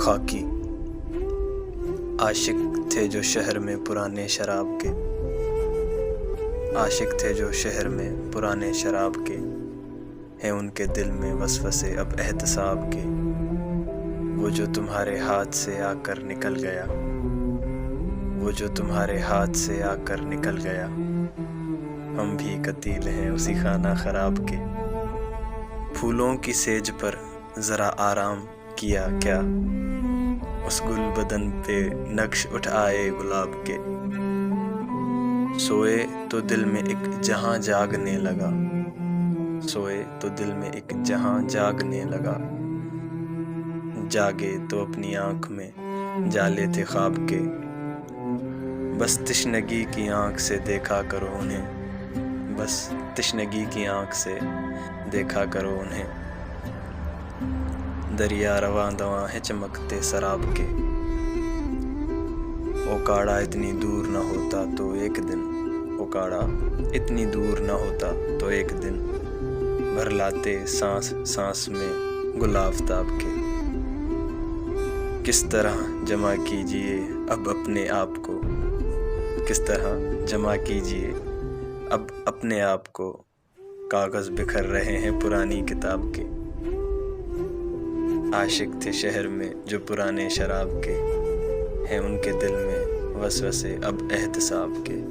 خاکی عاشق تھے جو شہر میں پرانے شراب کے، عاشق تھے جو شہر میں پرانے شراب کے، ہیں ان کے دل میں وسوسے اب احتساب کے۔ وہ جو تمہارے ہاتھ سے آ کر نکل گیا، وہ جو تمہارے ہاتھ سے آ کر نکل گیا، ہم بھی قتیل ہیں اسی خانہ خراب کے۔ پھولوں کی سیج پر ذرا آرام کیا کیا، اس گل بدن پہ نقش اٹھ آئے گلاب کے۔ سوئے تو دل میں ایک جہاں جاگنے لگا، سوئے تو دل میں ایک جہاں جاگنے لگا، جاگے تو اپنی آنکھ میں جالے تھے خواب کے۔ بس تشنگی کی آنکھ سے دیکھا کرو انہیں، بس تشنگی کی آنکھ سے دیکھا کرو انہیں، دریا رواں دواں ہے چمکتے سراب کے۔ اوکاڑا اتنی دور نہ ہوتا تو ایک دن، اوکاڑا اتنی دور نہ ہوتا تو ایک دن، بھر لاتے سانس سانس میں گل آفتاب کے۔ کس طرح جمع کیجئے اب اپنے آپ کو، کس طرح جمع کیجئے اب اپنے آپ کو، کاغذ بکھر رہے ہیں پرانی کتاب کے۔ عاشق تھے شہر میں جو پرانے شراب کے، ہیں ان کے دل میں وسوسے اب احتساب کے۔